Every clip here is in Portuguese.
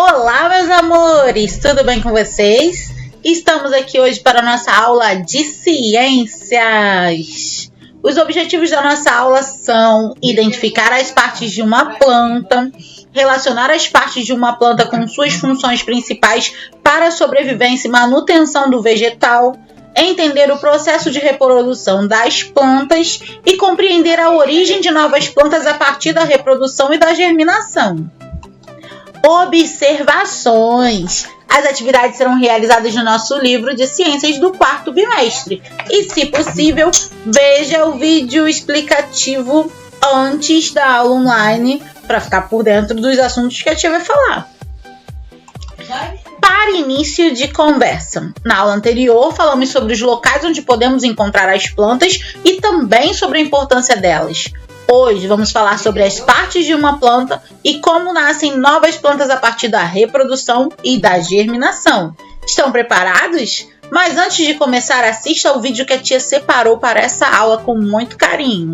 Olá, meus amores! Tudo bem com vocês? Estamos aqui hoje para a nossa aula de ciências. Os objetivos da nossa aula são identificar as partes de uma planta, relacionar as partes de uma planta com suas funções principais para a sobrevivência e manutenção do vegetal, entender o processo de reprodução das plantas e compreender a origem de novas plantas a partir da reprodução e da germinação. Observações. As atividades serão realizadas no nosso livro de ciências do quarto bimestre. E, se possível, veja o vídeo explicativo antes da aula online para ficar por dentro dos assuntos que a tia vai falar. Para início de conversa, na aula anterior falamos sobre os locais onde podemos encontrar as plantas e também sobre a importância delas. Hoje vamos falar sobre as partes de uma planta e como nascem novas plantas a partir da reprodução e da germinação. Estão preparados? Mas antes de começar, assista ao vídeo que a tia separou para essa aula com muito carinho.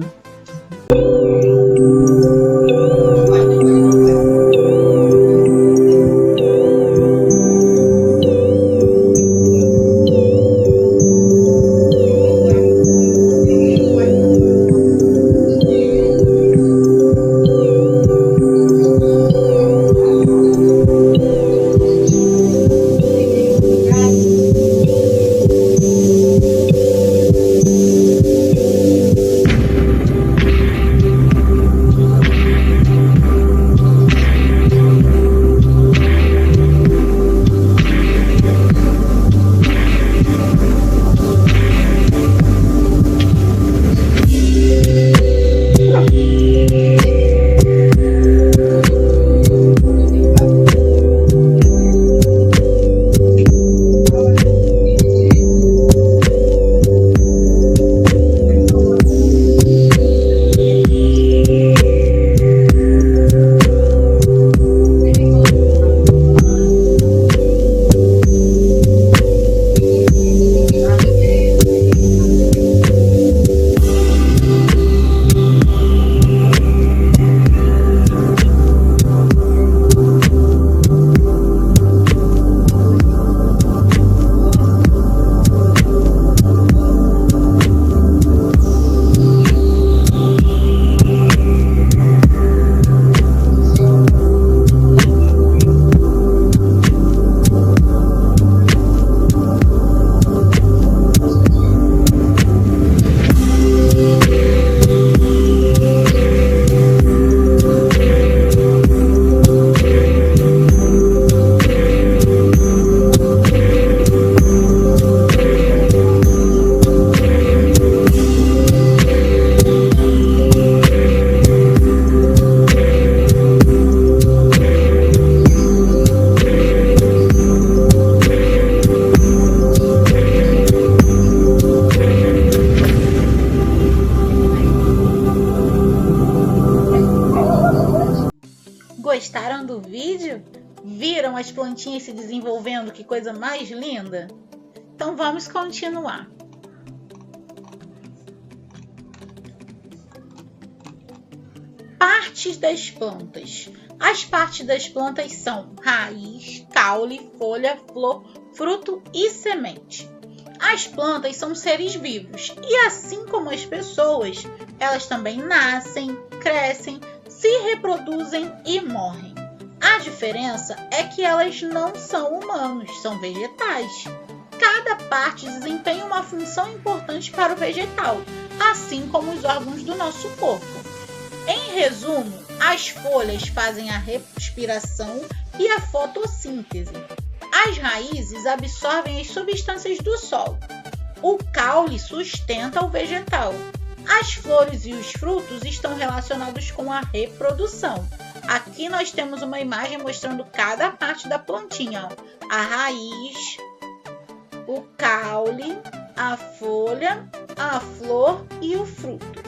Gostaram do vídeo? Viram as plantinhas se desenvolvendo? Que coisa mais linda! Então vamos continuar. Partes das plantas. As partes das plantas são raiz, caule, folha, flor, fruto e semente. As plantas são seres vivos e, assim como as pessoas, elas também nascem, crescem, se reproduzem e morrem. A diferença é que elas não são humanos, são vegetais. Cada parte desempenha uma função importante para o vegetal, assim como os órgãos do nosso corpo. Em resumo, as folhas fazem a respiração e a fotossíntese. As raízes absorvem as substâncias do solo. O caule sustenta o vegetal. As flores e os frutos estão relacionados com a reprodução. Aqui nós temos uma imagem mostrando cada parte da plantinha. A raiz, o caule, a folha, a flor e o fruto.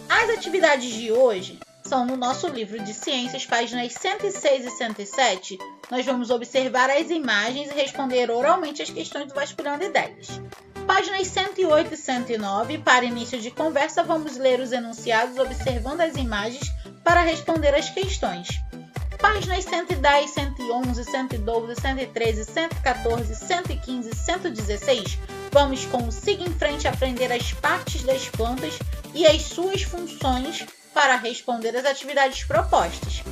As atividades de hoje são no nosso livro de ciências, páginas 106 e 107. Nós vamos observar as imagens e responder oralmente as questões do vasculhando ideias. Páginas 108 e 109, para início de conversa, vamos ler os enunciados observando as imagens para responder as questões. Páginas 110, 111, 112, 113, 114, 115 e 116, vamos com o Siga em Frente aprender as partes das plantas e as suas funções para responder às atividades propostas.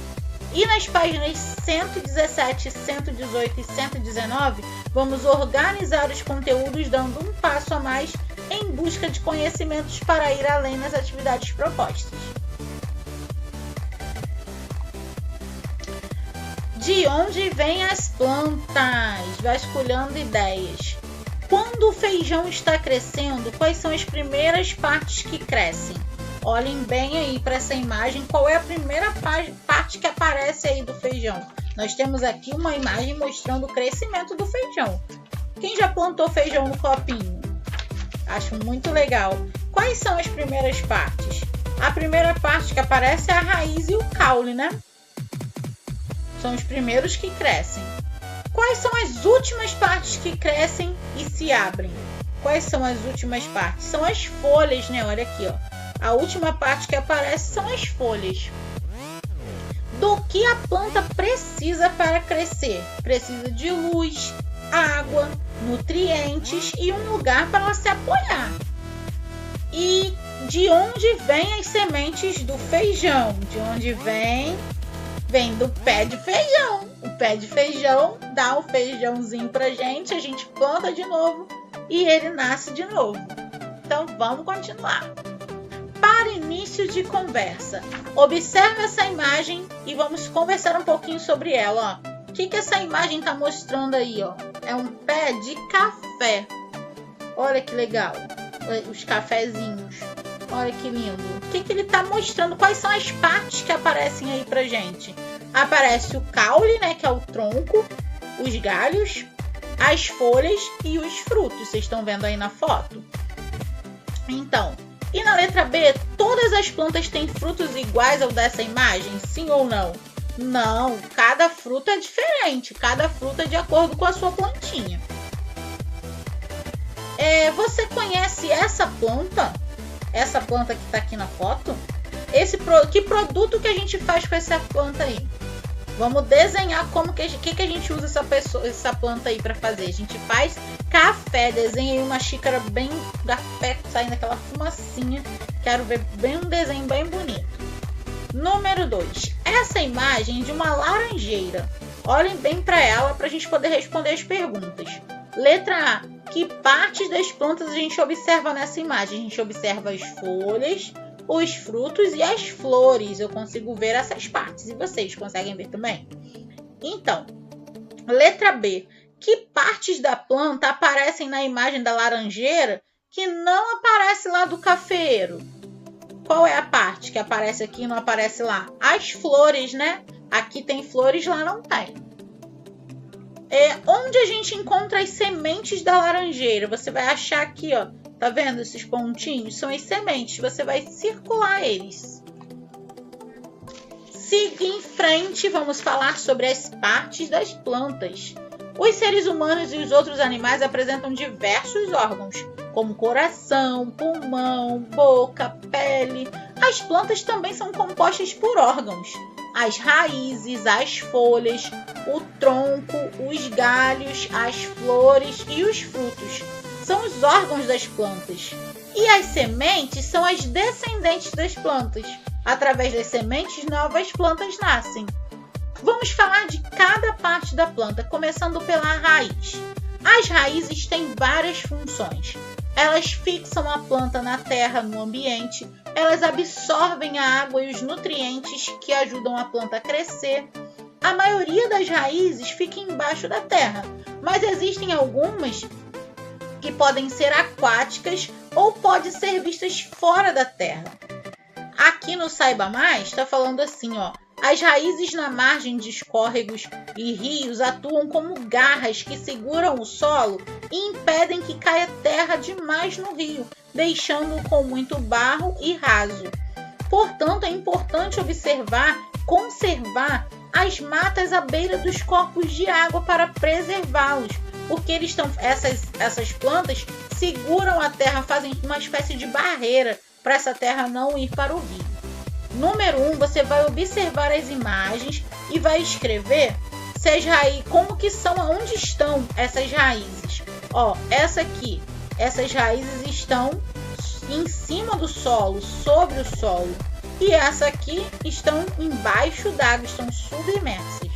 E nas páginas 117, 118 e 119, vamos organizar os conteúdos dando um passo a mais em busca de conhecimentos para ir além nas atividades propostas. De onde vêm as plantas? Vasculhando ideias. Quando o feijão está crescendo, quais são as primeiras partes que crescem? Olhem bem aí para essa imagem, qual é a primeira parte que aparece aí do feijão. Nós temos aqui uma imagem mostrando o crescimento do feijão. Quem já plantou feijão no copinho? Acho muito legal. Quais são as primeiras partes? A primeira parte que aparece é a raiz e o caule, né? São os primeiros que crescem. Quais são as últimas partes que crescem e se abrem? Quais são as últimas partes? São as folhas, né? Olha aqui, ó. A última parte que aparece são as folhas. Do que a planta precisa para crescer? Precisa de luz, água, nutrientes e um lugar para ela se apoiar. E de onde vêm as sementes do feijão? De onde vem? Vem do pé de feijão. O pé de feijão dá o feijãozinho pra gente, a gente planta de novo e ele nasce de novo. Então vamos continuar. Para início de conversa, observe essa imagem e vamos conversar um pouquinho sobre ela. Ó. O que essa imagem está mostrando aí? Ó? É um pé de café. Olha que legal, os cafezinhos. Olha que lindo. O que ele está mostrando? Quais são as partes que aparecem aí pra gente? Aparece o caule, né, que é o tronco, os galhos, as folhas e os frutos. Vocês estão vendo aí na foto? Então, e na letra B, todas as plantas têm frutos iguais ao dessa imagem? Sim ou não? Não, cada fruto é diferente, cada fruta é de acordo com a sua plantinha. Você conhece essa planta? Essa planta que está aqui na foto? Que produto que a gente faz com essa planta aí? Vamos desenhar como que a gente usa essa planta aí para fazer. A gente faz café, desenha aí uma xícara bem café, saindo aquela fumacinha. Quero ver bem um desenho bem bonito. Número 2. Essa imagem é de uma laranjeira. Olhem bem para ela para a gente poder responder as perguntas. Letra A. Que partes das plantas a gente observa nessa imagem? A gente observa as folhas, os frutos e as flores. Eu consigo ver essas partes. E vocês conseguem ver também? Então, letra B. Que partes da planta aparecem na imagem da laranjeira que não aparece lá do cafeiro? Qual é a parte que aparece aqui e não aparece lá? As flores, né? Aqui tem flores, lá não tem. Onde a gente encontra as sementes da laranjeira? Você vai achar aqui, ó. Tá vendo esses pontinhos? São as sementes. Você vai circular eles. Siga em frente, vamos falar sobre as partes das plantas. Os seres humanos e os outros animais apresentam diversos órgãos, como coração, pulmão, boca, pele. As plantas também são compostas por órgãos. As raízes, as folhas, o tronco, os galhos, as flores e os frutos são os órgãos das plantas. E as sementes são as descendentes das plantas. Através das sementes, novas plantas nascem. Vamos falar de cada parte da planta, começando pela raiz. As raízes têm várias funções. Elas fixam a planta na terra, no ambiente. Elas absorvem a água e os nutrientes que ajudam a planta a crescer. A maioria das raízes fica embaixo da terra, mas existem algumas que podem ser aquáticas ou podem ser vistas fora da terra. Aqui no Saiba Mais está falando assim, ó. As raízes na margem de escórregos e rios atuam como garras que seguram o solo e impedem que caia terra demais no rio, deixando-o com muito barro e raso. Portanto, é importante conservar as matas à beira dos corpos de água para preservá-los, porque essas plantas seguram a terra, fazem uma espécie de barreira para essa terra não ir para o rio. Número 1, você vai observar as imagens e vai escrever se as raízes, como que são, aonde estão essas raízes. Ó, essa aqui, essas raízes estão em cima do solo, sobre o solo. E essa aqui estão embaixo d'água, estão submersas.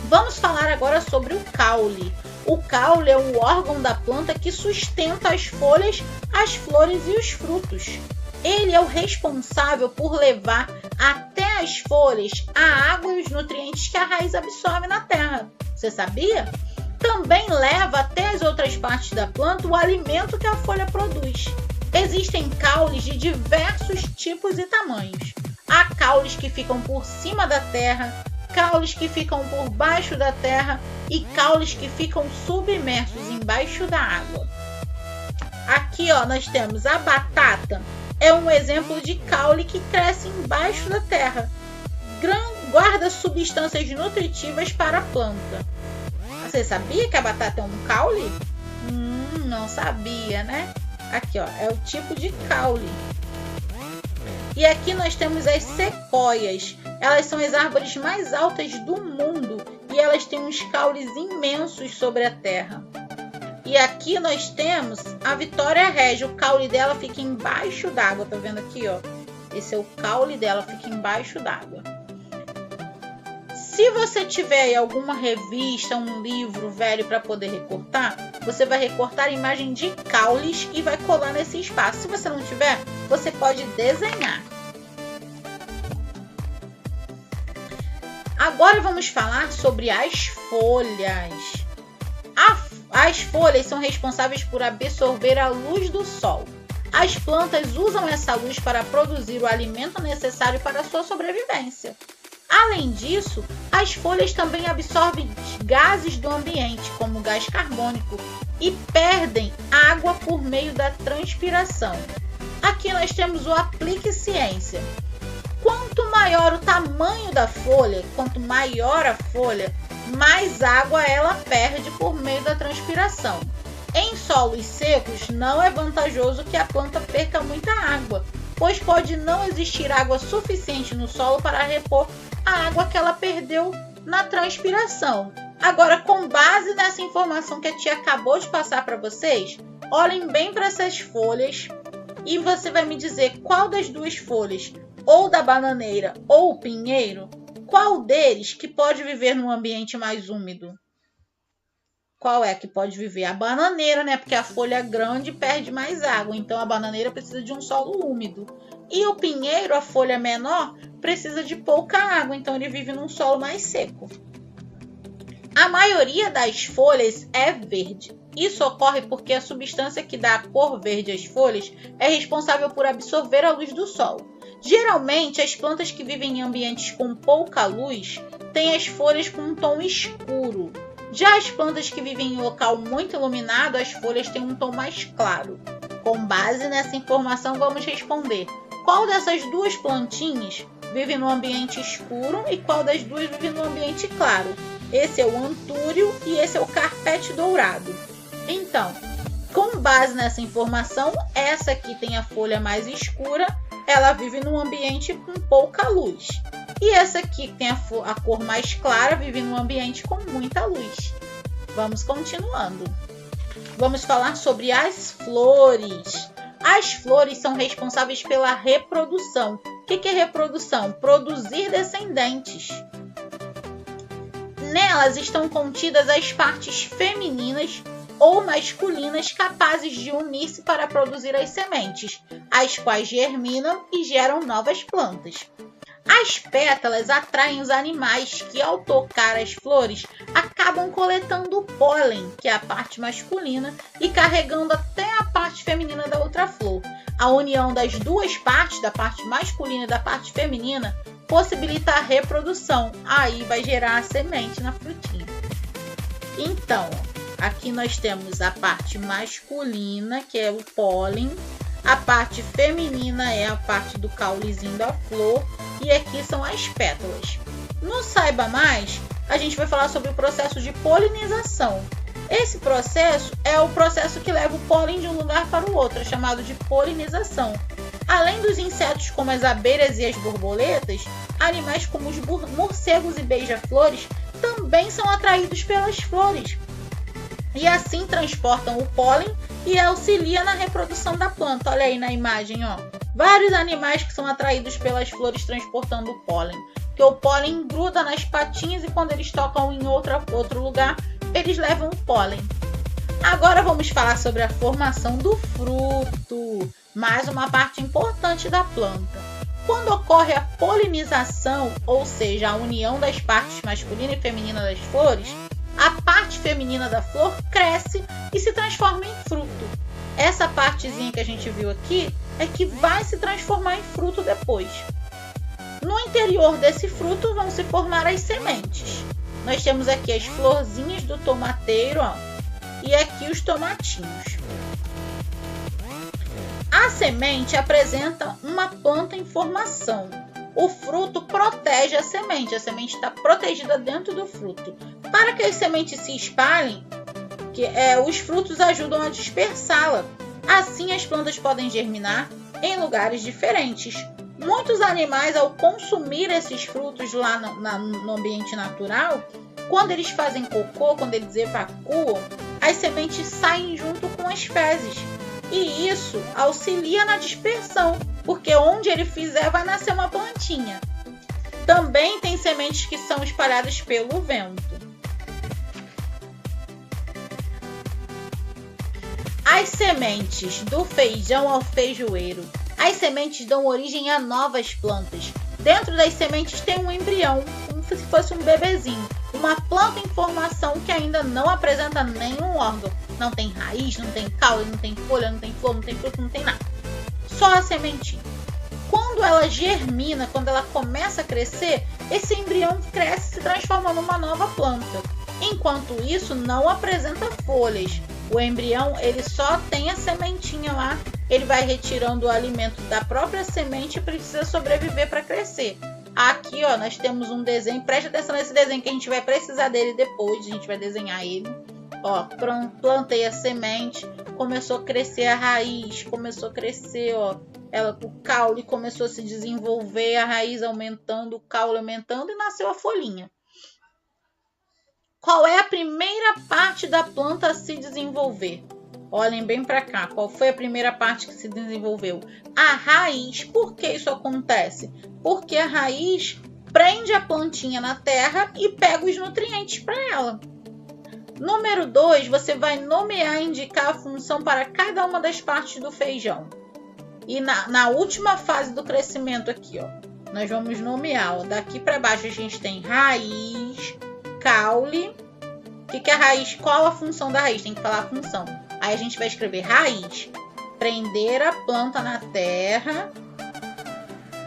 Vamos falar agora sobre o caule. O caule é o órgão da planta que sustenta as folhas, as flores e os frutos. Ele é o responsável por levar até as folhas a água e os nutrientes que a raiz absorve na terra. Você sabia? Também leva até as outras partes da planta o alimento que a folha produz. Existem caules de diversos tipos e tamanhos. Há caules que ficam por cima da terra, caules que ficam por baixo da terra e caules que ficam submersos embaixo da água. Aqui, ó, nós temos a batata. É um exemplo de caule que cresce embaixo da terra. Guarda substâncias nutritivas para a planta. Você sabia que a batata é um caule? Não sabia, né? Aqui, ó, é o tipo de caule. E aqui nós temos as sequoias. Elas são as árvores mais altas do mundo e elas têm uns caules imensos sobre a terra. E aqui nós temos a Vitória Régia. O caule dela fica embaixo d'água. Tá vendo aqui, ó? Esse é o caule dela, fica embaixo d'água. Se você tiver aí alguma revista, um livro velho para poder recortar, você vai recortar a imagem de caules e vai colar nesse espaço. Se você não tiver, você pode desenhar. Agora vamos falar sobre as folhas. As folhas são responsáveis por absorver a luz do sol. As plantas usam essa luz para produzir o alimento necessário para a sua sobrevivência. Além disso, as folhas também absorvem gases do ambiente, como o gás carbônico, e perdem água por meio da transpiração. Aqui nós temos o Aplique Ciência. Quanto maior o tamanho da folha, quanto maior a folha, mais água ela perde por meio da transpiração. Em solos secos, não é vantajoso que a planta perca muita água, pois pode não existir água suficiente no solo para repor a água que ela perdeu na transpiração. Agora, com base nessa informação que a tia acabou de passar para vocês, olhem bem para essas folhas e você vai me dizer qual das duas folhas, ou da bananeira ou o pinheiro, qual deles que pode viver num ambiente mais úmido? Qual é que pode viver? A bananeira, né? Porque a folha grande perde mais água, então a bananeira precisa de um solo úmido. E o pinheiro, a folha menor, precisa de pouca água, então ele vive num solo mais seco. A maioria das folhas é verde. Isso ocorre porque a substância que dá a cor verde às folhas é responsável por absorver a luz do sol. Geralmente, as plantas que vivem em ambientes com pouca luz têm as folhas com um tom escuro. Já as plantas que vivem em local muito iluminado, as folhas têm um tom mais claro. Com base nessa informação, vamos responder: qual dessas duas plantinhas vive no ambiente escuro e qual das duas vive no ambiente claro? Esse é o antúrio e esse é o carpete dourado. Então, com base nessa informação, essa aqui tem a folha mais escura, ela vive num ambiente com pouca luz. E essa aqui que tem a cor mais clara, vive num ambiente com muita luz. Vamos continuando. Vamos falar sobre as flores. As flores são responsáveis pela reprodução. O que é reprodução? Produzir descendentes. Nelas estão contidas as partes femininas ou masculinas capazes de unir-se para produzir as sementes, as quais germinam e geram novas plantas. As pétalas atraem os animais que, ao tocar as flores, acabam coletando o pólen, que é a parte masculina, e carregando até a parte feminina da outra flor. A união das duas partes, da parte masculina e da parte feminina, possibilita a reprodução. Aí vai gerar a semente na frutinha. Então, aqui nós temos a parte masculina, que é o pólen. A parte feminina é a parte do caulezinho da flor. E aqui são as pétalas. No Saiba Mais, a gente vai falar sobre o processo de polinização. Esse processo é o processo que leva o pólen de um lugar para o outro, é chamado de polinização. Além dos insetos como as abelhas e as borboletas, animais como os morcegos e beija-flores também são atraídos pelas flores e assim transportam o pólen e auxilia na reprodução da planta. Olha aí na imagem, ó. Vários animais que são atraídos pelas flores transportando o pólen. Porque o pólen gruda nas patinhas e quando eles tocam em outro lugar, eles levam o pólen. Agora vamos falar sobre a formação do fruto, mais uma parte importante da planta. Quando ocorre a polinização, ou seja, a união das partes masculina e feminina das flores, a parte feminina da flor cresce e se transforma em fruto. Essa partezinha que a gente viu aqui é que vai se transformar em fruto depois. No interior desse fruto vão se formar as sementes. Nós temos aqui as florzinhas do tomateiro, ó, e aqui os tomatinhos. A semente apresenta uma planta em formação. O fruto protege a semente está protegida dentro do fruto. Para que as sementes se espalhem, os frutos ajudam a dispersá-la. Assim, as plantas podem germinar em lugares diferentes. Muitos animais, ao consumir esses frutos lá no ambiente natural, quando eles fazem cocô, quando eles evacuam, as sementes saem junto com as fezes. E isso auxilia na dispersão, porque onde ele fizer vai nascer uma plantinha. Também tem sementes que são espalhadas pelo vento. As sementes do feijão ao feijoeiro. As sementes dão origem a novas plantas. Dentro das sementes tem um embrião, como se fosse um bebezinho. Uma planta em formação que ainda não apresenta nenhum órgão. Não tem raiz, não tem caule, não tem folha, não tem flor, não tem fruto, não tem nada. Só a sementinha. Quando ela germina, quando ela começa a crescer, esse embrião cresce e se transforma numa nova planta. Enquanto isso, não apresenta folhas. O embrião, ele só tem a sementinha lá. Ele vai retirando o alimento da própria semente e precisa sobreviver para crescer. Aqui, ó, nós temos um desenho. Preste atenção nesse desenho que a gente vai precisar dele depois. A gente vai desenhar ele. Ó, plantei a semente, começou a crescer a raiz, começou a crescer, ó, o caule começou a se desenvolver, a raiz aumentando, o caule aumentando e nasceu a folhinha. Qual é a primeira parte da planta a se desenvolver? Olhem bem para cá. Qual foi a primeira parte que se desenvolveu? A raiz. Por que isso acontece? Porque a raiz prende a plantinha na terra e pega os nutrientes para ela. Número 2, você vai nomear e indicar a função para cada uma das partes do feijão. E na última fase do crescimento aqui, ó, nós vamos nomear. Ó, daqui para baixo a gente tem raiz, caule. O que é a raiz? Qual a função da raiz? Tem que falar a função. Aí a gente vai escrever raiz. Prender a planta na terra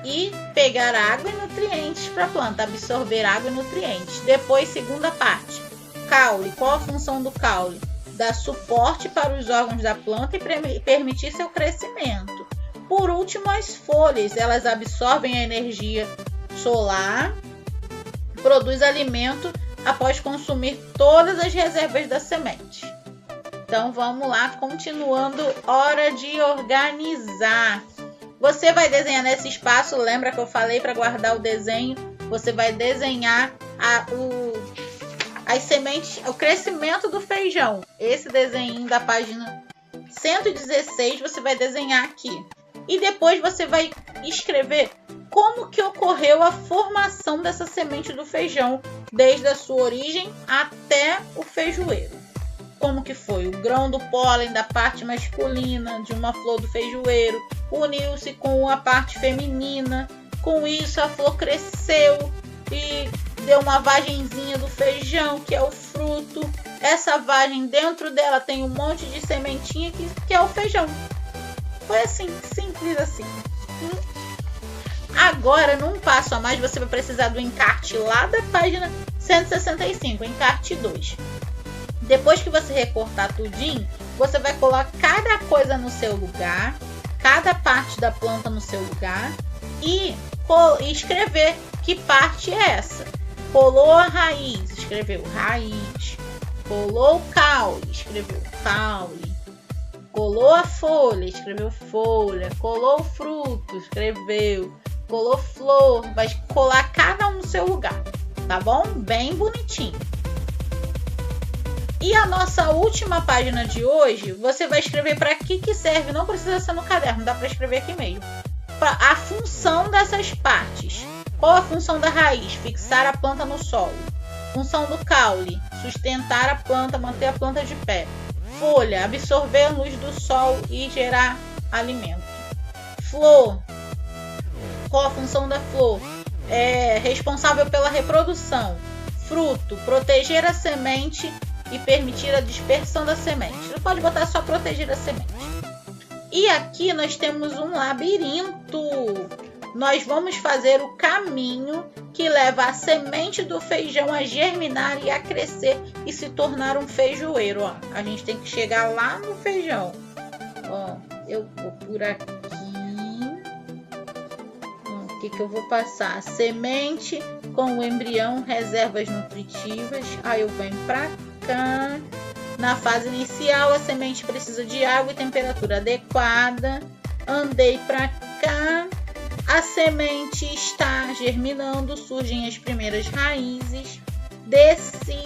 e pegar água e nutrientes para a planta. Absorver água e nutrientes. Depois, segunda parte. Caule. Qual a função do caule? Dar suporte para os órgãos da planta e permitir seu crescimento. Por último, as folhas. Elas absorvem a energia solar, produz alimento após consumir todas as reservas da semente. Então vamos lá, continuando, hora de organizar. Você vai desenhar nesse espaço, lembra que eu falei para guardar o desenho? Você vai desenhar as sementes, o crescimento do feijão. Esse desenho da página 116 você vai desenhar aqui. E depois você vai escrever como que ocorreu a formação dessa semente do feijão, desde a sua origem até o feijoeiro. Como que foi? O grão do pólen da parte masculina de uma flor do feijoeiro uniu-se com a parte feminina. Com isso a flor cresceu e deu uma vagenzinha do feijão, que é o fruto. Essa vagem, dentro dela tem um monte de sementinha que é o feijão. Foi assim, simples assim. Agora, num passo a mais, você vai precisar do encarte lá da página 165, encarte 2. Depois que você recortar tudinho, você vai colocar cada coisa no seu lugar, cada parte da planta no seu lugar e escrever que parte é essa. Colou a raiz, escreveu raiz. Colou o caule, escreveu caule. Colou a folha, escreveu folha. Colou o fruto, escreveu. Colou flor, vai colar cada um no seu lugar, tá bom? Bem bonitinho. E a nossa última página de hoje, você vai escrever para que serve, não precisa ser no caderno, dá para escrever aqui mesmo. A função dessas partes. Qual a função da raiz? Fixar a planta no solo. Função do caule, sustentar a planta, manter a planta de pé. Folha, absorver a luz do sol e gerar alimento. Flor, qual a função da flor? É responsável pela reprodução. Fruto, proteger a semente e permitir a dispersão da semente. Não pode botar só proteger a semente. E aqui nós temos um labirinto. Nós vamos fazer o caminho que leva a semente do feijão a germinar e a crescer e se tornar um feijoeiro. Ó, a gente tem que chegar lá no feijão. Ó, eu vou por aqui. O que eu vou passar? Semente com o embrião, reservas nutritivas. Aí eu venho para cá. Na fase inicial, a semente precisa de água e temperatura adequada. Andei para cá. A semente está germinando, surgem as primeiras raízes. Desci.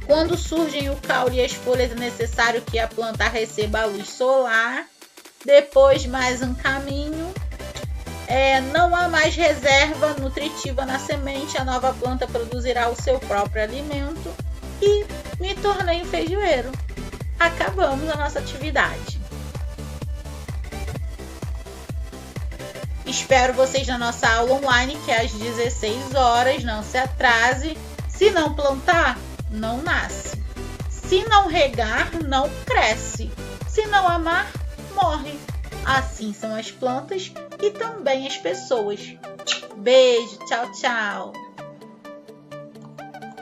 Quando surgem o caule e as folhas, é necessário que a planta receba a luz solar. Depois, mais um caminho. Não há mais reserva nutritiva na semente. A nova planta produzirá o seu próprio alimento. E me tornei um feijoeiro. Acabamos a nossa atividade. Espero vocês na nossa aula online, que é às 16 horas. Não se atrase. Se não plantar, não nasce. Se não regar, não cresce. Se não amar, morre. Assim são as plantas e também as pessoas. Beijo, tchau, tchau.